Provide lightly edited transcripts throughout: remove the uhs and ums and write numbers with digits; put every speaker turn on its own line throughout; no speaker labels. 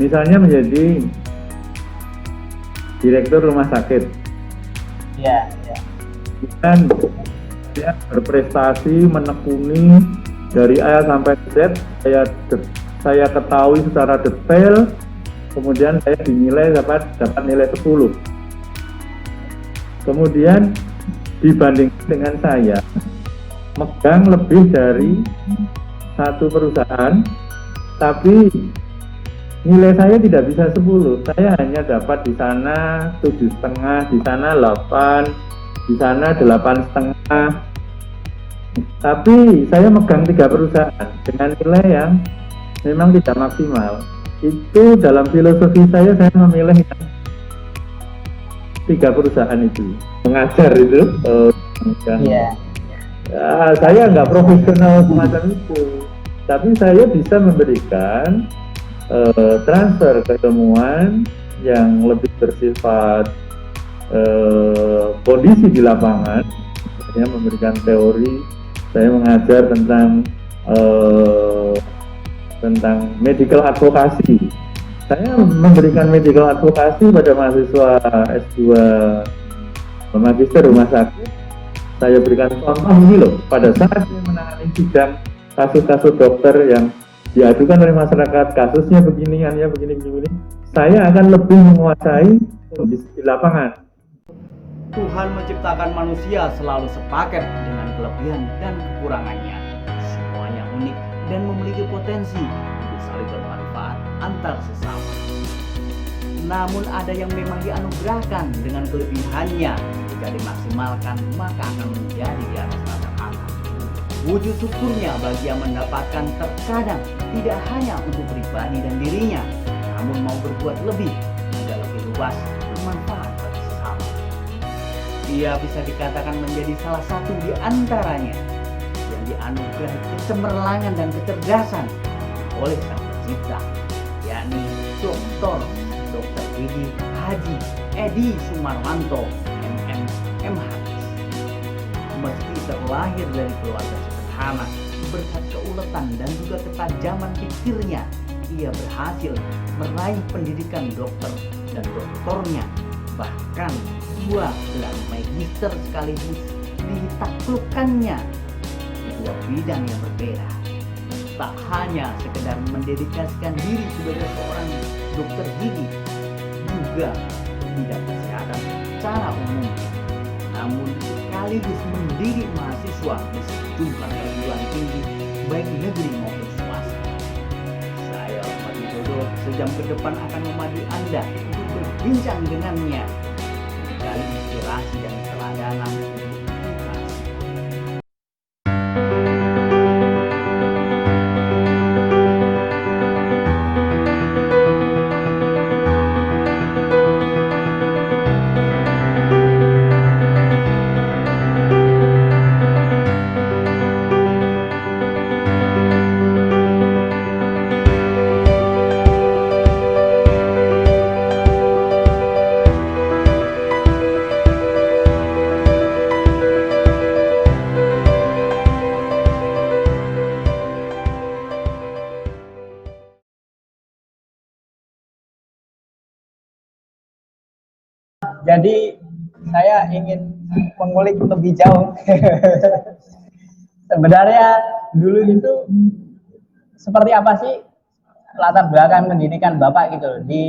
misalnya menjadi direktur rumah sakit,
Iya, iya.
dan dia berprestasi menekuni dari A sampai Z, saya ketahui secara detail, kemudian saya dinilai dapat nilai 10. Kemudian dibandingkan dengan saya megang lebih dari satu perusahaan, tapi nilai saya tidak bisa 10. Saya hanya dapat di sana 7,5, di sana 8, di sana 8,5. Tapi saya megang 3 perusahaan dengan nilai yang memang tidak maksimal. Itu dalam filosofi saya memilih 3 perusahaan itu. Mengajar itu,
Iya.
ya, saya nggak profesional semacam itu. Tapi saya bisa memberikan transfer keilmuan yang lebih bersifat kondisi di lapangan. Saya memberikan teori, saya mengajar tentang medical advocacy. Saya memberikan medical advocacy pada mahasiswa S2 magister rumah sakit. Saya berikan contoh ini loh, pada saat saya menangani sidang kasus-kasus dokter yang diadukan oleh masyarakat, kasusnya beginian ya, begini, saya akan lebih menguasai kondisi di lapangan.
Tuhan menciptakan manusia selalu sepaket dengan kelebihan dan kekurangannya. Semuanya unik dan memiliki potensi untuk saling bermanfaat antar sesama. Namun ada yang memang dianugerahkan dengan kelebihannya, jika dimaksimalkan maka akan menjadi di atas rata-rata. Wujud syukurnya bagi yang mendapatkan terkadang tidak hanya untuk pribadi dan dirinya, namun mau berbuat lebih agar lebih luas bermanfaat bagi sesama. Dia bisa dikatakan menjadi salah satu di antaranya yang dianugerahi kecemerlangan dan kecerdasan oleh Sang Pencipta, yakni Dr. Gigi Haji Edi Sumarwanto, MM, MHS. Meski terlahir dari keluarga sederhana, berkat keuletan dan juga ketajaman pikirnya, ia berhasil meraih pendidikan dokter dan doktornya, bahkan 2 gelar magister sekaligus ditaklukkannya di 2 bidang yang berbeda. Tak hanya sekedar mendedikasikan diri sebagai seorang dokter gigi, juga bidang kesehatan secara umum, namun sekaligus mendidik mahasiswa di sejumlah perguruan tinggi baik negeri maupun swasta. Saya Ahmad Widodo sejam ke depan akan memandu Anda untuk berbincang dengannya, mencari inspirasi dan keteladanan untuk edukasi.
Jadi saya ingin mengulik lebih jauh. Sebenarnya dulu itu seperti apa sih latar belakang pendidikan Bapak gitu di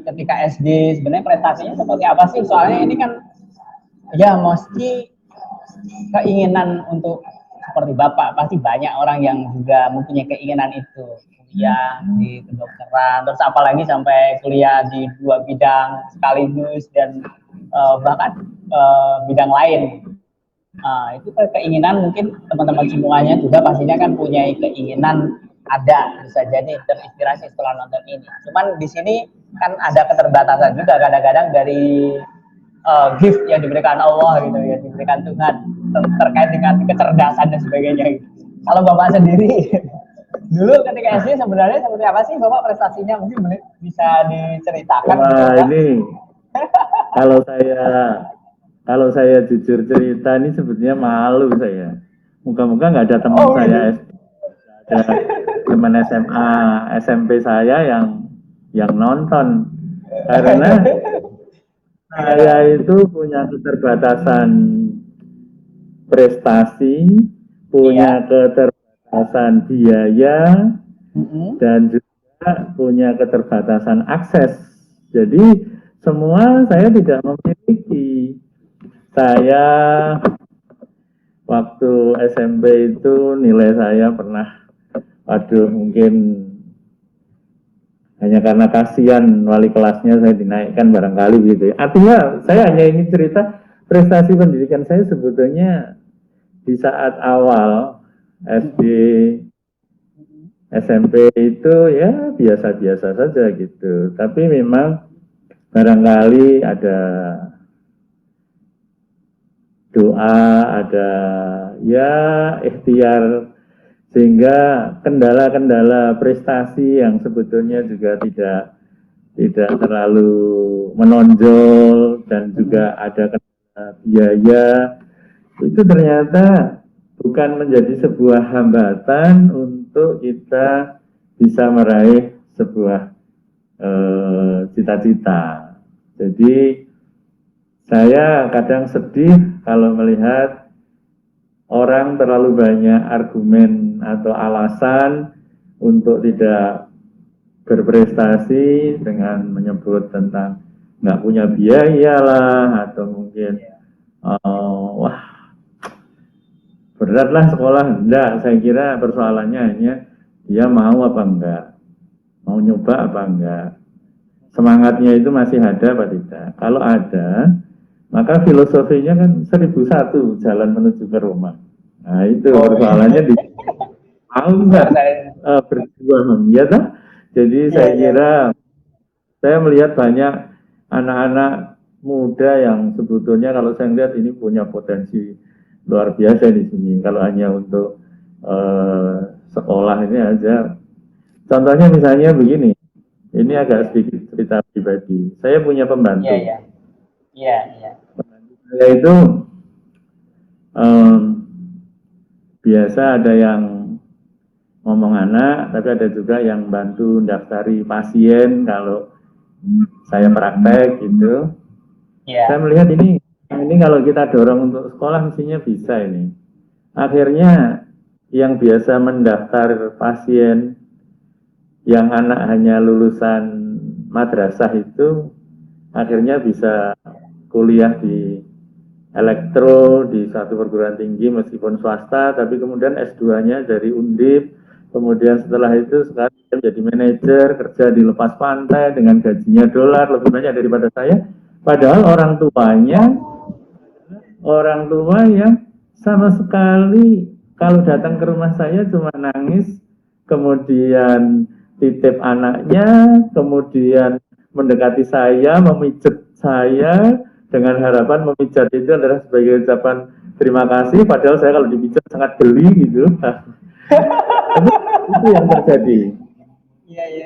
ketika SD, sebenarnya prestasinya seperti apa sih? Soalnya ini kan ya mesti keinginan untuk seperti Bapak, pasti banyak orang yang juga mempunyai keinginan itu, kuliah di kedokteran, terus apalagi sampai kuliah di 2 bidang sekaligus dan bahkan bidang lain. Itu keinginan, mungkin teman-teman semuanya juga pastinya kan punya keinginan, ada bisa jadi terinspirasi setelah nonton ini. Cuman di sini kan ada keterbatasan juga kadang-kadang dari gift yang diberikan Allah gitu, yang diberikan Tuhan terkait dengan kecerdasan dan sebagainya gitu. Kalau Bapak sendiri dulu ketika SD sebenarnya seperti apa sih Bapak prestasinya, mungkin bisa diceritakan?
Wah, ini kalau saya jujur cerita ini sebetulnya malu saya. Moga-moga nggak ada teman saya SD, ada teman SMA, SMP saya yang yang nonton. Karena saya itu punya keterbatasan prestasi, punya keterbatasan biaya, dan juga punya keterbatasan akses. Jadi semua saya tidak memiliki. Saya waktu SMP itu nilai saya pernah, aduh mungkin hanya karena kasihan wali kelasnya saya dinaikkan barangkali gitu ya. Artinya saya hanya ingin cerita prestasi pendidikan saya sebetulnya di saat awal SD, SMP itu ya biasa-biasa saja gitu. Tapi memang barangkali ada doa, ada ya ikhtiar, sehingga kendala-kendala prestasi yang sebetulnya juga tidak terlalu menonjol dan juga ada kendala biaya itu ternyata bukan menjadi sebuah hambatan untuk kita bisa meraih sebuah cita-cita. Jadi saya kadang sedih kalau melihat orang terlalu banyak argumen atau alasan untuk tidak berprestasi dengan menyebut tentang nggak punya biaya lah, atau mungkin wah berat lah sekolah. Enggak, saya kira persoalannya hanya dia mau apa enggak, mau nyoba apa enggak, semangatnya itu masih ada apa tidak. Kalau ada, maka filosofinya kan 1001 jalan menuju ke Roma. Nah itu persoalannya di mau nggak berjuang, ya tak? Jadi saya kira saya melihat banyak anak-anak muda yang sebetulnya kalau saya lihat ini punya potensi luar biasa di sini. Kalau hanya untuk sekolah ini aja. Contohnya misalnya begini, ini agak sedikit cerita pribadi. Saya punya pembantu. Pembantu saya itu biasa ada yang ngomong anak, tapi ada juga yang bantu daftari pasien kalau saya praktek gitu. Saya melihat ini kalau kita dorong untuk sekolah mestinya bisa ini. Akhirnya yang biasa mendaftar pasien yang anak hanya lulusan madrasah itu akhirnya bisa kuliah di elektro di satu perguruan tinggi meskipun swasta, tapi kemudian S2-nya dari Undip. Kemudian setelah itu sekarang jadi manajer, kerja di lepas pantai dengan gajinya dolar lebih banyak daripada saya. Padahal orang tua yang sama sekali kalau datang ke rumah saya cuma nangis, kemudian titip anaknya, kemudian mendekati saya, memijat saya dengan harapan memijat itu adalah sebagai ucapan terima kasih. Padahal saya kalau dipijat sangat geli gitu. Itu yang terjadi.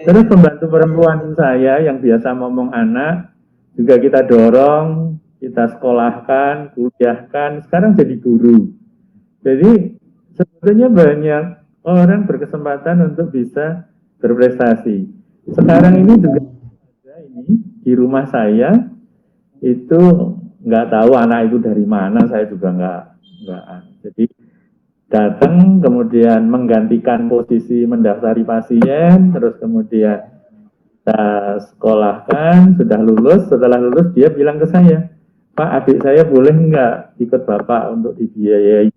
Terus pembantu perempuan saya yang biasa ngomong anak juga kita dorong, kita sekolahkan, kuliahkan, sekarang jadi guru. Jadi sebetulnya banyak orang berkesempatan untuk bisa berprestasi. Sekarang ini juga ini di rumah saya itu nggak tahu anak itu dari mana, saya juga nggak. Jadi datang kemudian menggantikan posisi mendaftari pasien, terus kemudian kita sekolahkan, sudah lulus. Setelah lulus dia bilang ke saya, Pak, adik saya boleh nggak ikut Bapak untuk dibiayai?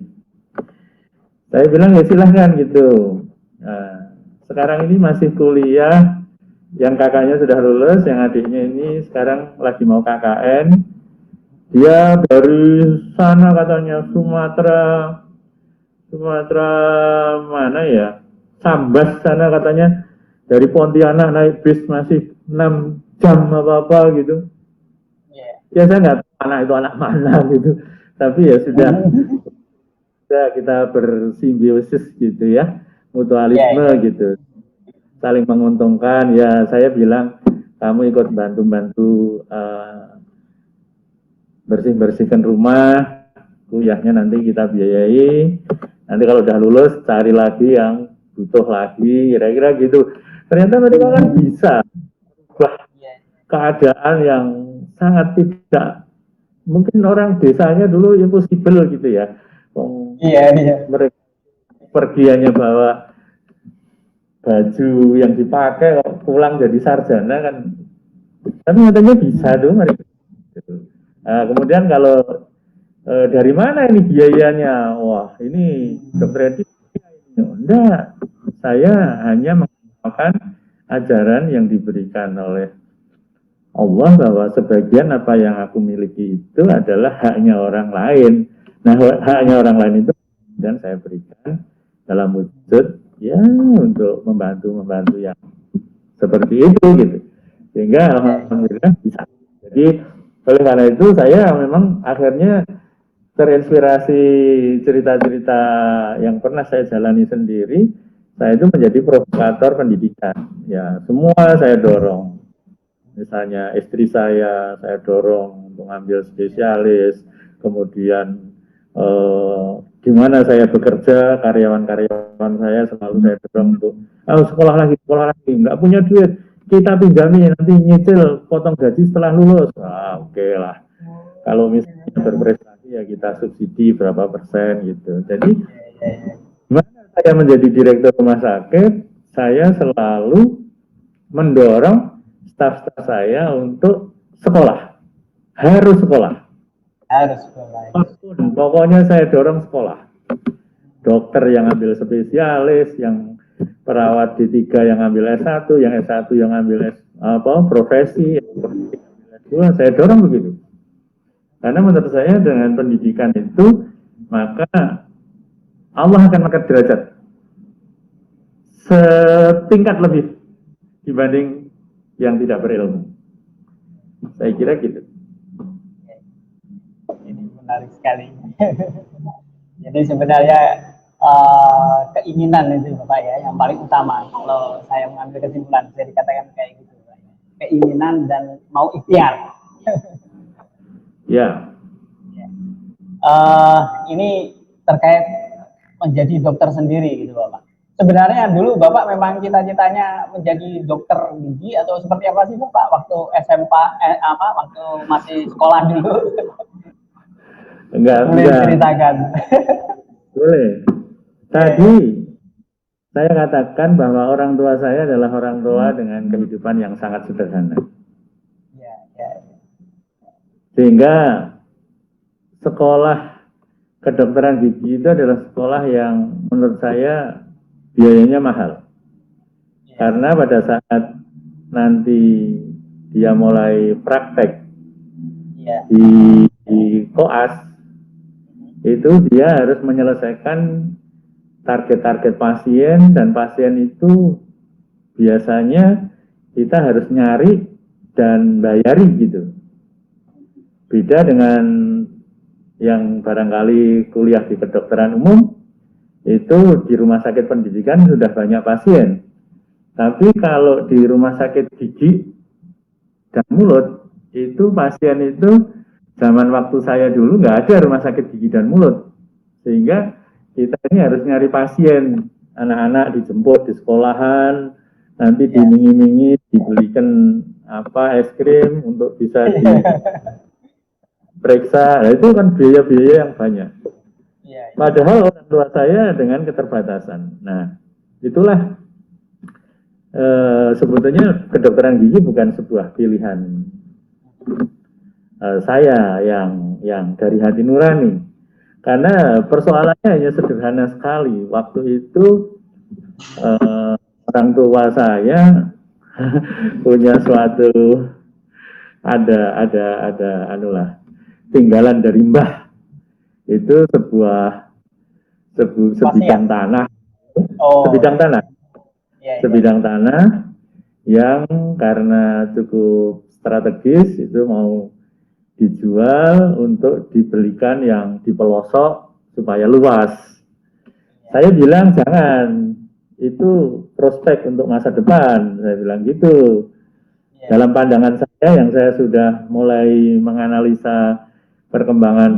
Saya bilang ya silahkan gitu. Nah, sekarang ini masih kuliah, yang kakaknya sudah lulus, yang adiknya ini sekarang lagi mau KKN. Dia dari sana katanya Sumatera mana ya, Sambas sana katanya, dari Pontianak naik bis masih 6 jam apa gitu. Ya saya nggak tahu anak itu anak mana gitu, tapi ya sudah kita bersimbiosis gitu ya, mutualisme gitu, saling menguntungkan. Ya saya bilang kamu ikut bantu-bantu bersih-bersihkan rumah, kuliahnya nanti kita biayai. Nanti kalau udah lulus cari lagi yang butuh lagi, kira-kira gitu. Ternyata mereka kan bisa merubah keadaan yang sangat tidak mungkin orang desanya dulu impossible gitu ya. Mereka pergi hanya bawa baju yang dipakai pulang jadi sarjana kan, tapi nyatanya bisa tuh mereka. Nah, kemudian kalau dari mana ini biayanya? Wah, ini dokter Edi enggak, saya hanya mengamalkan ajaran yang diberikan oleh Allah bahwa sebagian apa yang aku miliki itu adalah haknya orang lain. Nah, haknya orang lain itu dan saya berikan dalam wujud ya untuk membantu yang seperti itu gitu. Sehingga alhamdulillah bisa. Jadi oleh karena itu saya memang akhirnya terinspirasi cerita-cerita yang pernah saya jalani sendiri. Saya itu menjadi provokator pendidikan. Ya, semua saya dorong. Misalnya istri saya dorong untuk ambil spesialis, kemudian di mana saya bekerja, karyawan-karyawan saya selalu saya dorong untuk sekolah lagi, nggak punya duit, kita pinjami nanti nyicil, potong gaji setelah lulus. Oke lah. Kalau misalnya berprestasi ya kita subsidi berapa persen gitu. Jadi gimana saya menjadi direktur rumah sakit, saya selalu mendorong staf-staf saya untuk sekolah, harus sekolah. Pokoknya saya dorong sekolah. Dokter yang ambil spesialis, yang perawat D3 yang ambil S1, yang S1 yang ambil profesi, yang ambil S2, saya dorong begitu. Karena menurut saya dengan pendidikan itu, maka Allah akan angkat derajat setingkat lebih dibanding yang tidak berilmu. Saya kira gitu.
Ini menarik sekali. Jadi sebenarnya keinginan itu Bapak ya yang paling utama. Kalau saya mengambil kesimpulan bisa dikatakan kayak gitu. Keinginan dan mau ikhtiar.
Ya.
Ini terkait menjadi dokter sendiri gitu Bapak. Sebenarnya dulu Bapak memang cita-citanya menjadi dokter gigi atau seperti apa sih Bapak waktu SMP waktu masih sekolah dulu?
Enggak.
Ceritakan. Boleh.
Tadi saya katakan bahwa orang tua saya adalah orang tua dengan kehidupan yang sangat sederhana. Sehingga sekolah kedokteran gigi itu adalah sekolah yang menurut saya biayanya mahal. Karena pada saat nanti dia mulai praktek di koas, itu dia harus menyelesaikan target-target pasien, dan pasien itu biasanya kita harus nyari dan bayari gitu. Beda dengan yang barangkali kuliah di kedokteran umum, itu di rumah sakit pendidikan sudah banyak pasien. Tapi kalau di rumah sakit gigi dan mulut, itu pasien itu zaman waktu saya dulu nggak ada rumah sakit gigi dan mulut. Sehingga kita ini harus nyari pasien, anak-anak dijemput di sekolahan, nanti dimingi-mingi, dibelikan es krim untuk bisa diperiksa. Nah, itu kan biaya-biaya yang banyak. Padahal orang tua saya dengan keterbatasan. Nah, itulah sebetulnya kedokteran gigi bukan sebuah pilihan saya yang dari hati nurani. Karena persoalannya hanya sederhana sekali. Waktu itu orang tua saya punya suatu ada tinggalan dari mbah. Itu sebidang tanah, sebidang tanah yang karena cukup strategis itu mau dijual untuk dibelikan yang di pelosok supaya luas. Saya bilang jangan, itu prospek untuk masa depan, saya bilang gitu. Dalam pandangan saya yang saya sudah mulai menganalisa perkembangan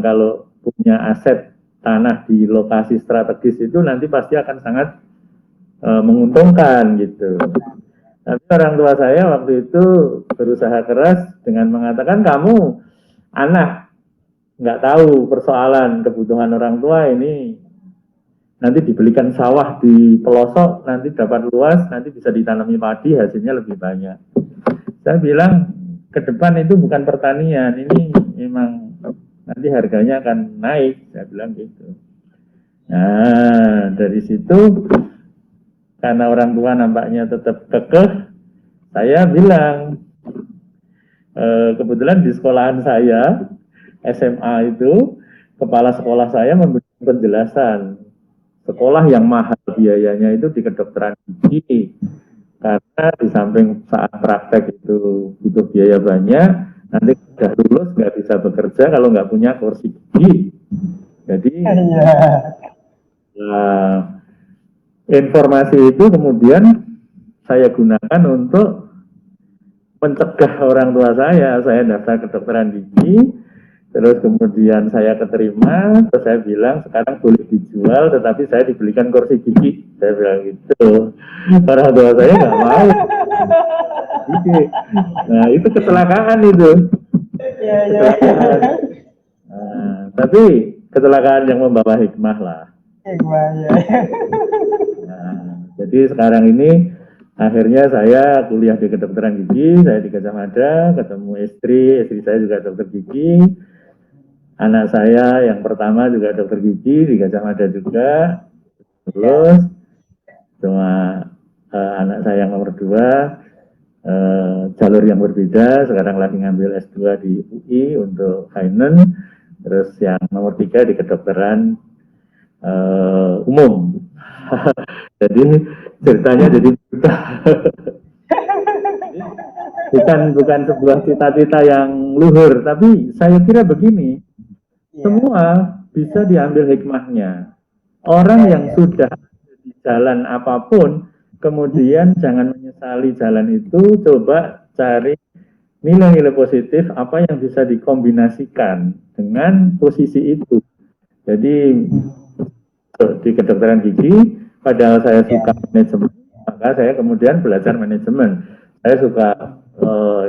kalau punya aset tanah di lokasi strategis itu nanti pasti akan sangat menguntungkan gitu. Tapi orang tua saya waktu itu berusaha keras dengan mengatakan, kamu anak nggak tahu persoalan kebutuhan orang tua ini, nanti dibelikan sawah di pelosok, nanti dapat luas, nanti bisa ditanami padi, hasilnya lebih banyak. Saya bilang, ke depan itu bukan pertanian, ini memang nanti harganya akan naik, saya bilang gitu. Nah, dari situ karena orang tua nampaknya tetap kekeh, saya bilang, kebetulan di sekolahan saya, SMA itu, kepala sekolah saya memberikan penjelasan, sekolah yang mahal biayanya itu di kedokteran gigi, karena di samping saat praktek itu butuh biaya banyak, nanti sudah lulus nggak bisa bekerja kalau nggak punya kursi gigi. Jadi, informasi itu kemudian saya gunakan untuk mencegah orang tua saya daftar kedokteran gigi, terus kemudian saya keterima, terus saya bilang sekarang boleh dijual, tetapi saya dibelikan kursi gigi, saya bilang gitu. Orang tua saya nggak mau. Nah itu kecelakaan itu. Kecelakaan. Nah, tapi kecelakaan yang membawa hikmah lah. Nah, jadi sekarang ini akhirnya saya kuliah di kedokteran gigi, saya di Gajah Mada, ketemu istri saya juga dokter gigi, anak saya yang pertama juga dokter gigi di Gajah Mada juga, terus cuma anak saya yang nomor 2 jalur yang berbeda, sekarang lagi ngambil S2 di UI untuk finance, terus yang nomor 3 di kedokteran umum. Jadi ceritanya jadi bukan sebuah cita-cita yang luhur, tapi saya kira begini, semua bisa diambil hikmahnya. Orang yang sudah di jalan apapun, kemudian jangan menyesali jalan itu, coba cari nilai-nilai positif apa yang bisa dikombinasikan dengan posisi itu. Jadi di kedokteran gigi, padahal saya suka manajemen, maka saya kemudian belajar manajemen. Saya suka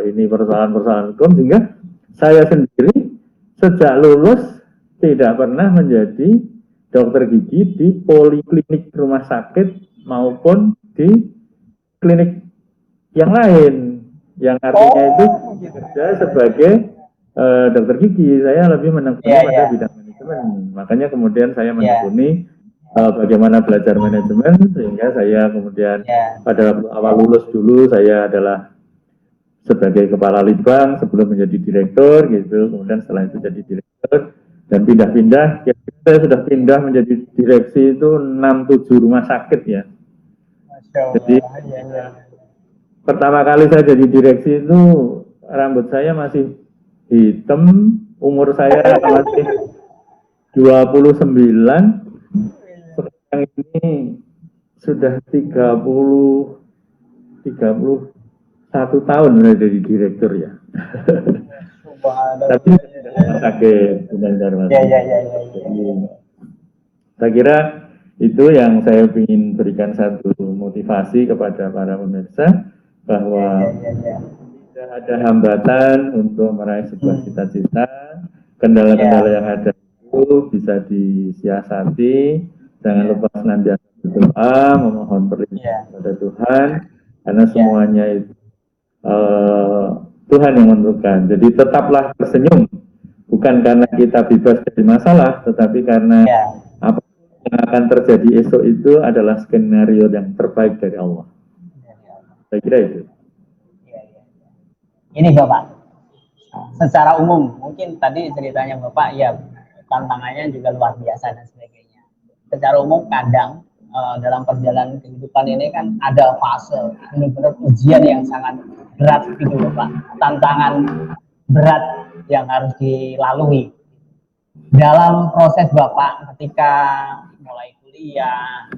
ini persoalan-persoalan hukum, sehingga saya sendiri sejak lulus tidak pernah menjadi dokter gigi di poliklinik rumah sakit maupun di klinik yang lain, yang artinya itu bekerja sebagai dokter gigi. Saya lebih menekuni pada bidang manajemen, makanya kemudian saya menekuni bagaimana belajar manajemen, sehingga saya kemudian pada waktu awal lulus dulu saya adalah sebagai kepala litbang sebelum menjadi direktur gitu, kemudian setelah itu jadi direktur dan pindah-pindah. Saya sudah pindah menjadi direksi itu 6-7 rumah sakit ya. Jadi pertama kali saya jadi direksi itu rambut saya masih hitam, umur saya masih 29. Yang ini sudah 31 tahun sudah jadi direktur ya. Tapi tidak sakit, benar-benar. Saya kira itu yang saya ingin berikan satu motivasi kepada para pemirsa, bahwa tidak ada hambatan untuk meraih sebuah cita-cita. Kendala-kendala yang ada itu bisa disiasati. Jangan lupa senantiasa berdoa, memohon perlindungan kepada Tuhan, karena semuanya itu Tuhan yang menentukan. Jadi tetaplah tersenyum, bukan karena kita bebas dari masalah, tetapi karena apa yang akan terjadi esok itu adalah skenario yang terbaik dari Allah. Saya kira itu.
Ini Bapak, secara umum mungkin tadi ceritanya Bapak ya tantangannya juga luar biasa dan sebagainya. Secara umum kadang dalam perjalanan kehidupan ini kan ada fase benar-benar ujian yang sangat berat gitu Bapak, tantangan berat yang harus dilalui. Dalam proses Bapak ketika mulai kuliah,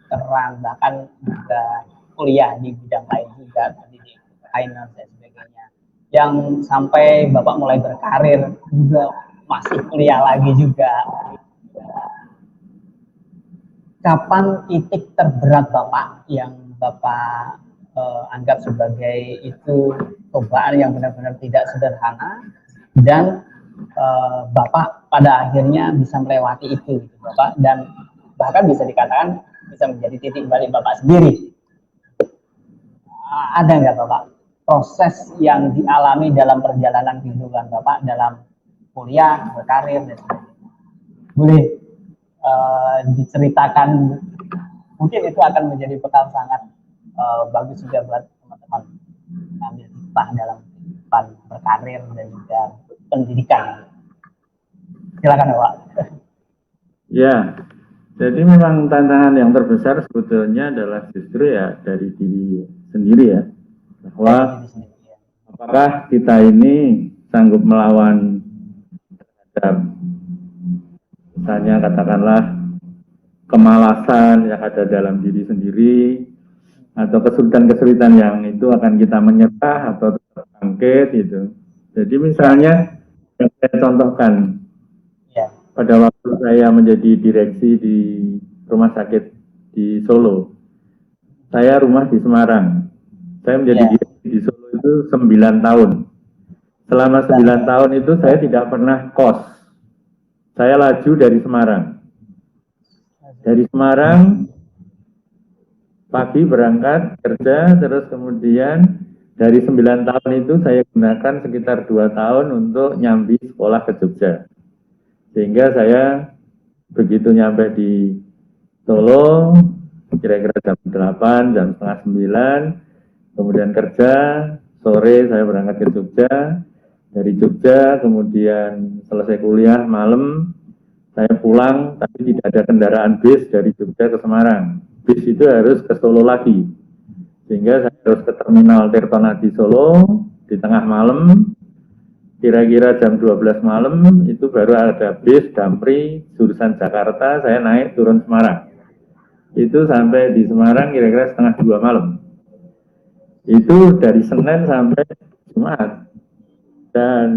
kedokteran, bahkan juga kuliah di bidang lain juga, tadi di finance dan sebagainya, yang sampai Bapak mulai berkarir juga masih kuliah lagi juga. Kapan titik terberat Bapak yang Bapak anggap sebagai itu cobaan yang benar-benar tidak sederhana, dan Bapak pada akhirnya bisa melewati itu, gitu, Bapak, dan bahkan bisa dikatakan bisa menjadi titik balik Bapak sendiri. Ada nggak Bapak proses yang dialami dalam perjalanan kehidupan Bapak dalam kuliah, berkarir, dan sebagainya? Boleh diceritakan, mungkin itu akan menjadi bekal sangat bagus juga buat teman-teman ambil hikmah dalam kehidupan berkarir dan juga pendidikan. Silakan Bapak.
Ya, jadi memang tantangan yang terbesar sebetulnya adalah justru ya dari diri sendiri ya, bahwa apakah kita ini sanggup melawan terhadap misalnya katakanlah kemalasan yang ada dalam diri sendiri, atau kesulitan-kesulitan yang itu akan kita menyerah atau bangkit gitu. Jadi misalnya yang saya contohkan, pada waktu saya menjadi direksi di rumah sakit di Solo, saya rumah di Semarang, saya menjadi direksi di Solo itu 9 tahun. Selama 9 tahun itu saya tidak pernah kos, saya laju dari Semarang. Dari Semarang pagi berangkat kerja, terus kemudian dari 9 tahun itu saya gunakan sekitar 2 tahun untuk nyambi sekolah ke Jogja. Sehingga saya begitu nyampe di Solo, kira-kira jam 8, jam setengah 9, kemudian kerja, sore saya berangkat ke Jogja, dari Jogja kemudian selesai kuliah malam, saya pulang, tapi tidak ada kendaraan bis dari Jogja ke Semarang. Bis itu harus ke Solo lagi. Sehingga saya harus ke terminal Tirtonadi Solo di tengah malam, kira-kira jam 12 malam, itu baru ada bis Damri, jurusan Jakarta, saya naik turun Semarang. Itu sampai di Semarang kira-kira setengah 2 malam. Itu dari Senin sampai Jumat. Dan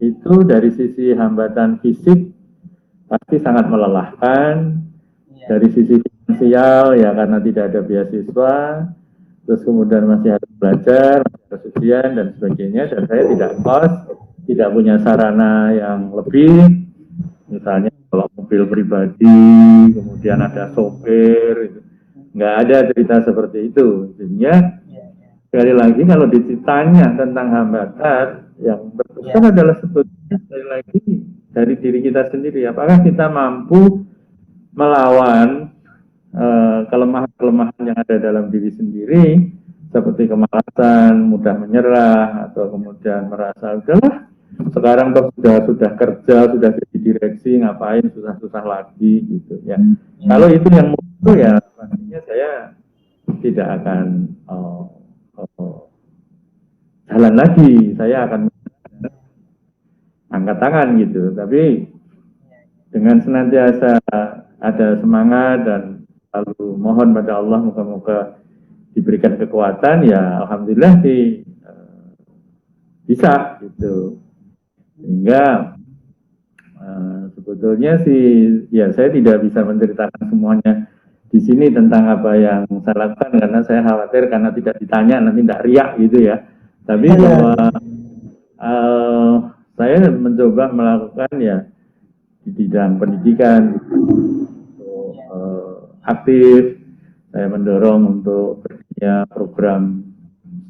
itu dari sisi hambatan fisik, pasti sangat melelahkan. Dari sisi finansial ya karena tidak ada beasiswa, terus kemudian masih harus belajar, masih harus ujian dan sebagainya, dan saya tidak kos, tidak punya sarana yang lebih, misalnya kalau mobil pribadi, kemudian ada sopir, nggak ada cerita seperti itu. Jadinya sekali lagi kalau ditanya tentang hambatan, yang terbesar adalah sebetulnya sekali lagi dari diri kita sendiri. Apakah kita mampu melawan kelemahan-kelemahan yang ada dalam diri sendiri, seperti kemalasan, mudah menyerah, atau kemudian merasa udahlah sekarang toh sudah kerja, sudah jadi direksi, ngapain susah-susah lagi gitu ya. Kalau itu yang muncul ya pastinya saya tidak akan jalan lagi, saya akan angkat tangan gitu. Tapi dengan senantiasa ada semangat dan lalu mohon pada Allah moga-moga diberikan kekuatan, ya alhamdulillah sih bisa gitu. Sehingga sebetulnya sih ya saya tidak bisa menceritakan semuanya di sini tentang apa yang saya lakukan karena saya khawatir karena tidak ditanya nanti tidak riak gitu ya. Tapi bahwa saya mencoba melakukan ya di bidang pendidikan aktif, saya mendorong untuk berdirinya program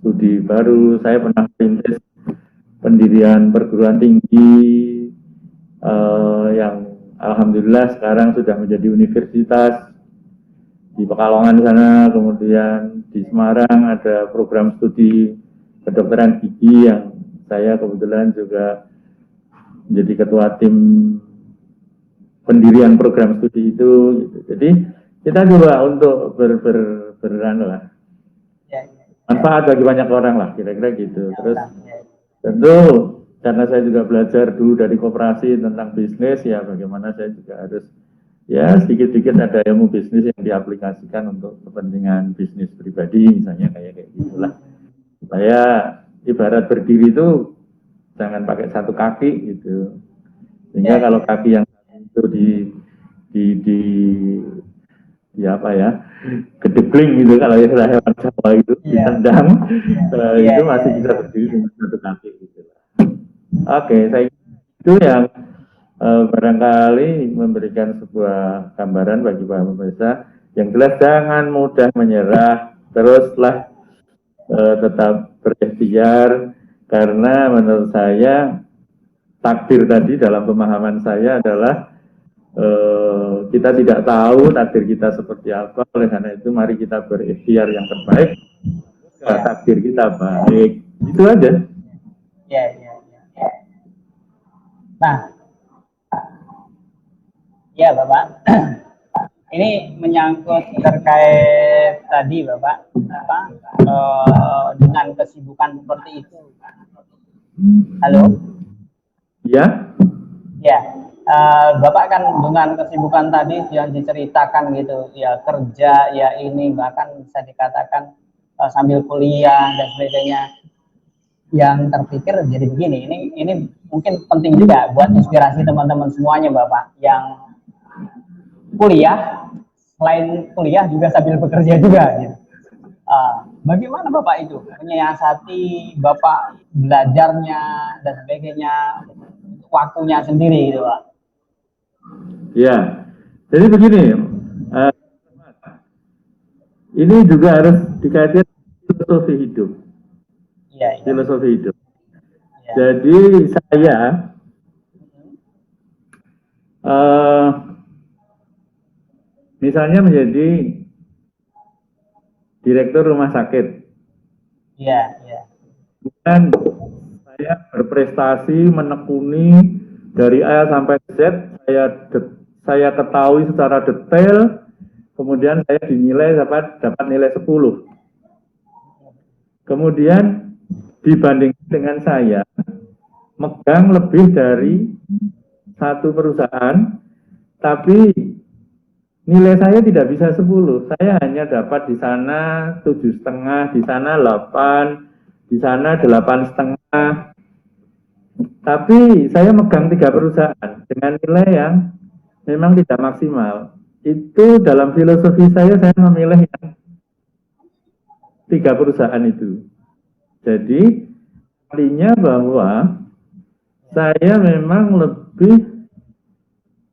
studi baru. Saya pernah merintis pendirian perguruan tinggi yang alhamdulillah sekarang sudah menjadi universitas di Pekalongan sana. Kemudian di Semarang ada program studi kedokteran gigi yang saya kebetulan juga menjadi ketua tim pendirian program studi itu gitu. Jadi kita coba untuk manfaat bagi banyak orang lah, kira-kira gitu. Terus tentu karena saya juga belajar dulu dari koperasi tentang bisnis, ya bagaimana saya juga harus ya sedikit-sedikit ada ilmu bisnis yang diaplikasikan untuk kepentingan bisnis pribadi, misalnya kayak gitulah. Supaya ibarat berdiri itu jangan pakai satu kaki gitu. Sehingga kalau kaki yang itu di apa ya, gedegling gitu kalau ya hewan Jawa itu ditendang, itu masih bisa
iya.
berdiri dengan satu kaki gitu. Oke, saya itu yang barangkali memberikan sebuah gambaran bagi para pemirsa. Yang jelas jangan mudah menyerah, teruslah tetap berikhtiar, karena menurut saya takdir tadi dalam pemahaman saya adalah kita tidak tahu takdir kita seperti apa, oleh karena itu mari kita berikhtiar yang terbaik. Takdir kita baik, itu aja.
Ya. Nah, ya Bapak, ini menyangkut terkait tadi Bapak, dengan kesibukan seperti itu. Halo?
Ya?
Ya, Bapak kan dengan kesibukan tadi yang diceritakan gitu, ya kerja, ya ini bahkan bisa dikatakan sambil kuliah dan sebagainya. Yang terpikir jadi begini, ini mungkin penting juga buat inspirasi teman-teman semuanya Bapak yang kuliah, selain kuliah juga sambil bekerja juga gitu. Bagaimana Bapak itu menyiasati Bapak belajarnya dan sebagainya, waktunya sendiri gitu Pak?
Ya, jadi begini, ini juga harus dikaitkan filosofi hidup.
Iya.
Filosofi hidup.
Ya.
Jadi saya misalnya menjadi direktur rumah sakit.
Iya.
Dan saya berprestasi menekuni dari A sampai Z, saya ketahui secara detail, kemudian saya dinilai dapat nilai 10. Kemudian dibandingkan dengan saya megang lebih dari satu perusahaan, tapi nilai saya tidak bisa 10. Saya hanya dapat di sana 7,5, di sana 8, di sana 8,5. Tapi saya megang 3 perusahaan dengan nilai yang memang tidak maksimal. Itu dalam filosofi saya memilih yang 3 perusahaan itu. Jadi artinya bahwa saya memang lebih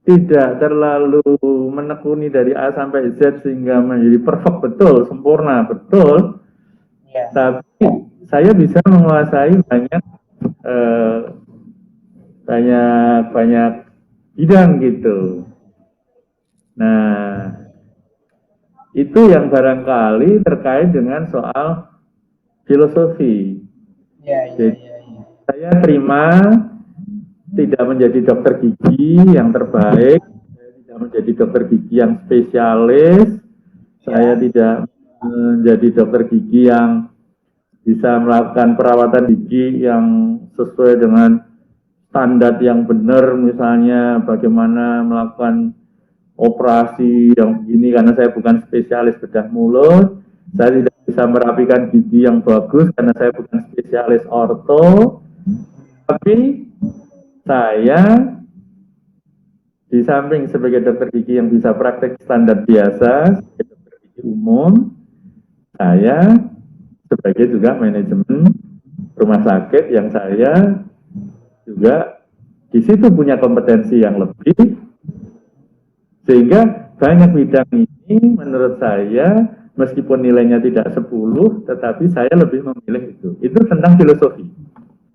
tidak terlalu menekuni dari A sampai Z sehingga menjadi perfect betul, sempurna betul.
Ya.
Tapi saya bisa menguasai banyak bidang gitu. Nah, itu yang barangkali terkait dengan soal filosofi. Jadi, saya terima tidak menjadi dokter gigi yang terbaik, saya tidak menjadi dokter gigi yang spesialis, saya tidak menjadi dokter gigi yang bisa melakukan perawatan gigi yang sesuai dengan standar yang benar, misalnya bagaimana melakukan operasi yang begini, karena saya bukan spesialis bedah mulut. Saya tidak bisa merapikan gigi yang bagus karena saya bukan spesialis orto. Tapi saya di samping sebagai dokter gigi yang bisa praktek standar biasa, sebagai dokter gigi umum, saya sebagai juga manajemen rumah sakit yang saya juga di situ punya kompetensi yang lebih, sehingga banyak bidang ini menurut saya meskipun nilainya tidak 10, tetapi saya lebih memilih itu. Itu tentang filosofi.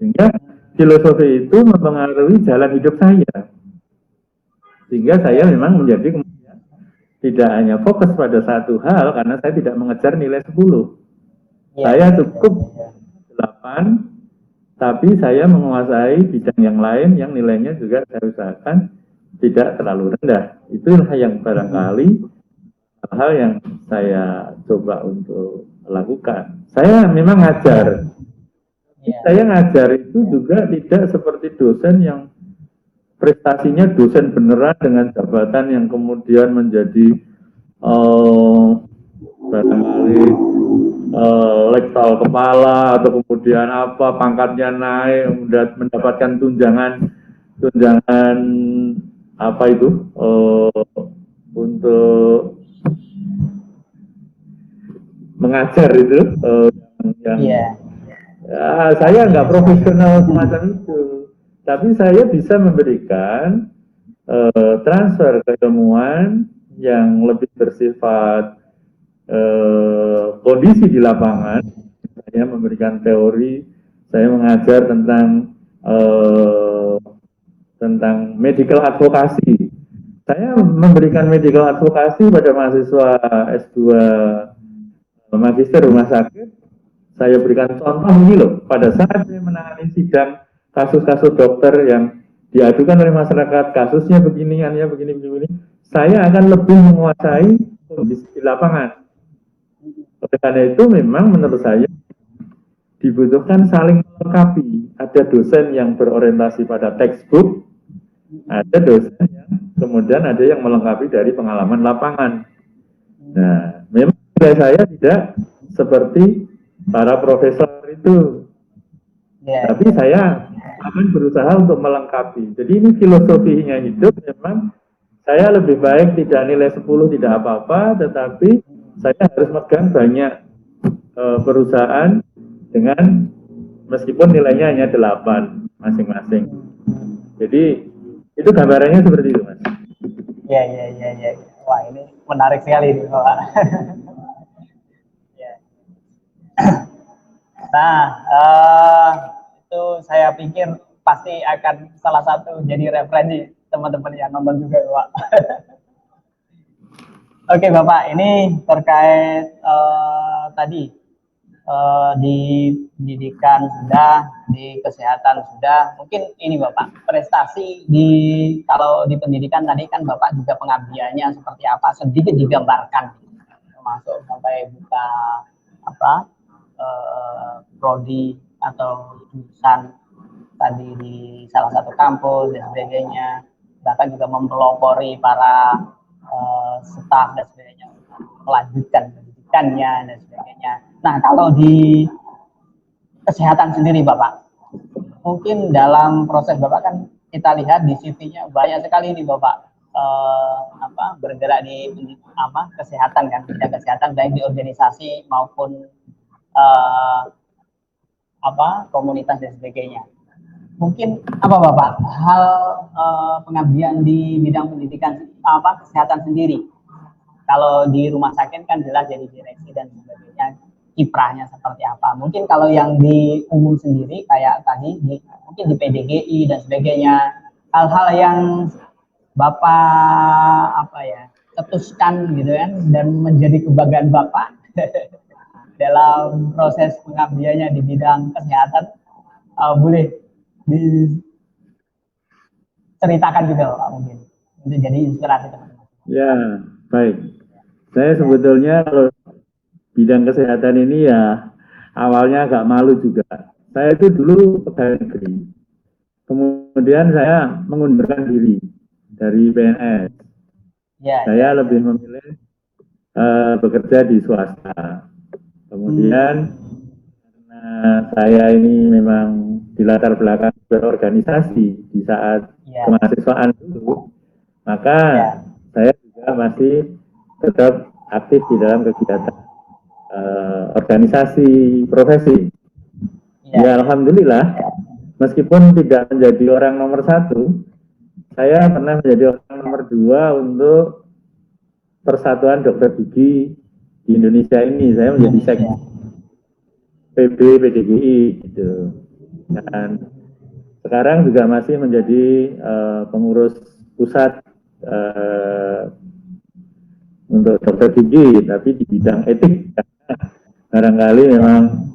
Sehingga filosofi itu mempengaruhi jalan hidup saya. Sehingga saya memang menjadi kemudian tidak hanya fokus pada satu hal karena saya tidak mengejar nilai 10. Saya cukup 8, tapi saya menguasai bidang yang lain yang nilainya juga saya usahakan tidak terlalu rendah. Itulah yang barangkali hal yang saya coba untuk lakukan. Saya memang ngajar. Saya ngajar itu juga tidak seperti dosen yang prestasinya dosen beneran dengan jabatan yang kemudian menjadi barangkali lektor kepala atau kemudian apa pangkatnya naik, mendapatkan tunjangan apa itu untuk mengajar itu yang
Iya.
ya, saya nggak profesional semacam itu, tapi saya bisa memberikan transfer keilmuan yang lebih bersifat kondisi di lapangan. Saya memberikan teori, saya mengajar tentang medical advocacy. Saya memberikan medical advocacy pada mahasiswa S2 magister rumah sakit. Saya berikan contoh ini loh, pada saat saya menangani sidang kasus-kasus dokter yang diadukan oleh masyarakat, kasusnya beginiannya begini, saya akan lebih menguasai kondisi di lapangan. Oleh karena itu memang menurut saya dibutuhkan saling melengkapi. Ada dosen yang berorientasi pada textbook, ada dosen yang kemudian ada yang melengkapi dari pengalaman lapangan. Nah, memang saya tidak seperti para profesor itu, tapi saya akan berusaha untuk melengkapi. Jadi ini filosofinya hidup, memang saya lebih baik tidak nilai 10 tidak apa-apa, tetapi saya harus megang banyak perusahaan dengan meskipun nilainya hanya 8 masing-masing. Jadi itu gambarannya seperti itu, Mas.
Ya. Wah, ini menarik sekali nih, Pak. Nah, itu saya pikir pasti akan salah satu jadi referensi teman-teman yang nonton juga, Pak. Oke, Bapak, ini terkait tadi di pendidikan sudah, di kesehatan sudah. Mungkin ini Bapak, prestasi kalau di pendidikan tadi kan Bapak juga pengabdiannya seperti apa, sedikit digambarkan, termasuk sampai buka prodi atau jurusan tadi di salah satu kampus dan sebagainya, bahkan juga mempelopori para staf dan sebagainya, melanjutkan pendidikannya dan sebagainya. Nah, kalau di kesehatan sendiri Bapak, mungkin dalam proses Bapak kan kita lihat di CV-nya banyak sekali nih Bapak bergerak di kesehatan kan, bidang kesehatan baik di organisasi maupun komunitas dan sebagainya. Mungkin apa Bapak hal pengabdian di bidang pendidikan kesehatan sendiri? Kalau di rumah sakit kan jelas jadi direksi dan sebagainya, kiprahnya seperti apa. Mungkin kalau yang di umum sendiri kayak tadi mungkin di PDGI dan sebagainya, hal-hal yang Bapak cetuskan gitu kan dan menjadi kebanggaan Bapak dalam proses pengabdiannya di bidang kesehatan, boleh diceritakan juga Pak, mungkin untuk jadi inspirasi teman-teman.
Ya, baik. Saya sebetulnya kalau bidang kesehatan ini ya awalnya agak malu juga. Saya itu dulu pegawai negeri. Kemudian saya mengundurkan diri dari PNS. Saya lebih memilih bekerja di swasta. Kemudian karena saya ini memang dilatar belakang berorganisasi di saat kemahasiswaan dulu, maka saya juga masih tetap aktif di dalam kegiatan organisasi profesi. Ya alhamdulillah, meskipun tidak menjadi orang nomor 1, saya pernah menjadi orang nomor 2 untuk Persatuan Dokter Gigi di Indonesia ini. Saya menjadi sekjen PB PDGI gitu. Dan sekarang juga masih menjadi pengurus pusat untuk dokter gigi, tapi di bidang etik. Barangkali memang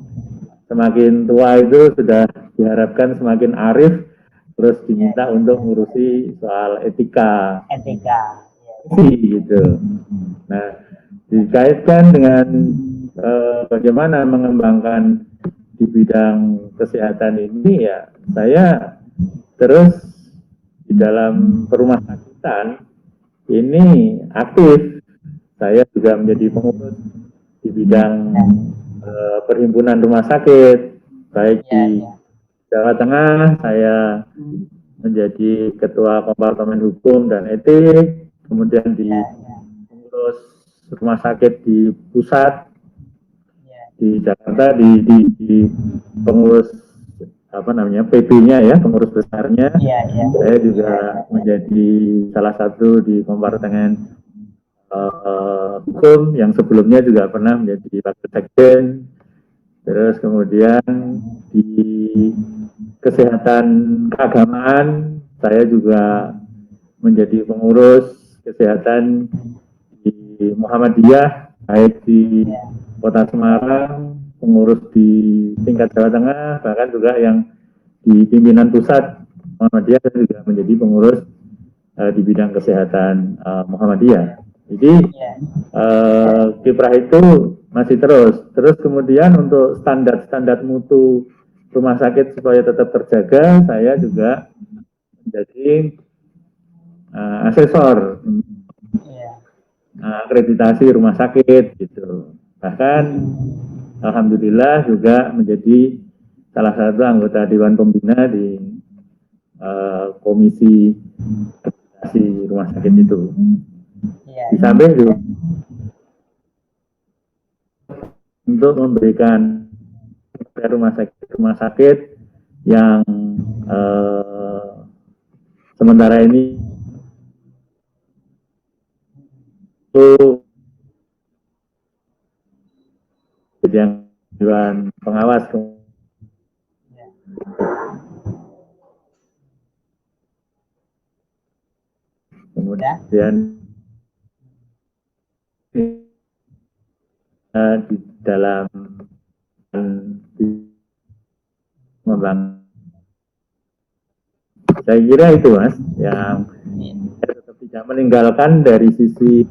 semakin tua itu sudah diharapkan semakin arif, terus diminta untuk ngurusi soal etika gitu. Nah, dikaitkan dengan bagaimana mengembangkan di bidang kesehatan ini, ya saya terus di dalam perumah sakitan ini aktif. Saya juga menjadi pengurus di bidang perhimpunan rumah sakit, baik di Jawa Tengah. Saya menjadi ketua kompartemen hukum dan etik, kemudian di pengurus rumah sakit di pusat, di Jakarta di pengurus apa namanya PB-nya ya, pengurus besarnya.
Iya, iya.
Saya juga menjadi salah satu di kompartemen hukum yang sebelumnya juga pernah menjadi wakil sekjen. Terus kemudian di kesehatan keagamaan saya juga menjadi pengurus kesehatan di Muhammadiyah, baik di Kota Semarang, pengurus di tingkat Jawa Tengah, bahkan juga yang di pimpinan pusat Muhammadiyah saya juga menjadi pengurus di bidang kesehatan Muhammadiyah. Jadi kiprah itu masih terus kemudian untuk standar mutu rumah sakit supaya tetap terjaga, saya juga menjadi asesor akreditasi rumah sakit gitu. Bahkan alhamdulillah juga menjadi salah satu anggota Dewan Pembina di komisi akreditasi rumah sakit itu. Di samping juga untuk memberikan rumah sakit yang sementara ini itu yang Dewan Pengawas kemudian di dalam saya kira itu Mas yang tetap tidak meninggalkan dari sisi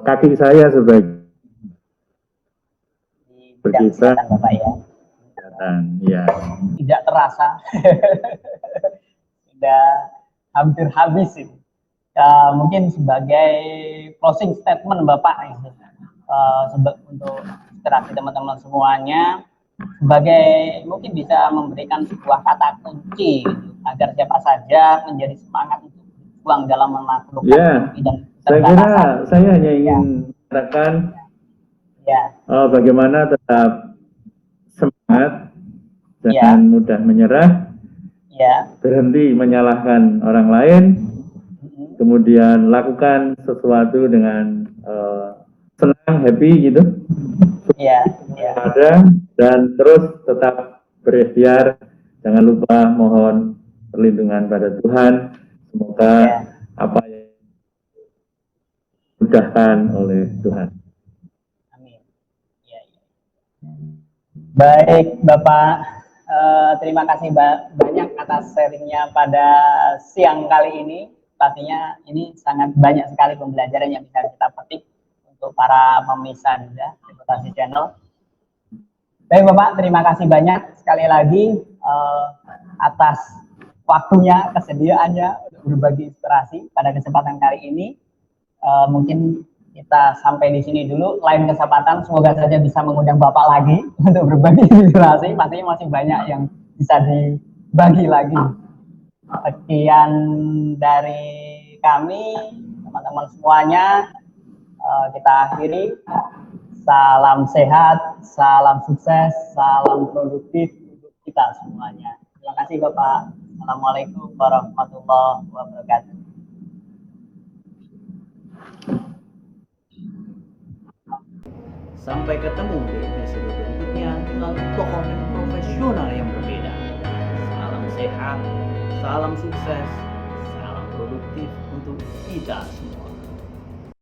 kaki saya sebagai berkiprah ya.
Tidak terasa sudah hampir habis ini. Mungkin sebagai closing statement Bapak untuk inspirasi teman-teman semuanya, sebagai mungkin bisa memberikan sebuah kata kunci agar siapa saja menjadi semangat untuk berjuang dalam menaklukkan dan
saya kira saya hanya ingin mengatakan bagaimana tetap semangat, jangan mudah menyerah, berhenti menyalahkan orang lain, kemudian lakukan sesuatu dengan senang, happy gitu. Dan terus tetap berikhtiar, jangan lupa mohon perlindungan pada Tuhan. Semoga apa yang dimudahkan oleh Tuhan.
Amin. Baik Bapak, terima kasih banyak atas sharingnya pada siang kali ini. Pastinya ini sangat banyak sekali pembelajaran yang bisa kita petik untuk para pemirsa Reputasi Channel. Baik Bapak, terima kasih banyak sekali lagi atas waktunya, kesediaannya untuk berbagi inspirasi pada kesempatan kali ini. Mungkin kita sampai di sini dulu. Lain kesempatan semoga saja bisa mengundang Bapak lagi untuk berbagi inspirasi. Pastinya masih banyak yang bisa dibagi lagi. Sekian dari kami, teman-teman semuanya. Kita akhiri. Salam sehat, salam sukses, salam produktif untuk kita semuanya. Terima kasih Bapak. Assalamualaikum warahmatullahi wabarakatuh.
Sampai ketemu di episode berikutnya dengan tokoh dan profesional yang berbeda. Salam sehat, salam sukses, salam produktif untuk kita semua.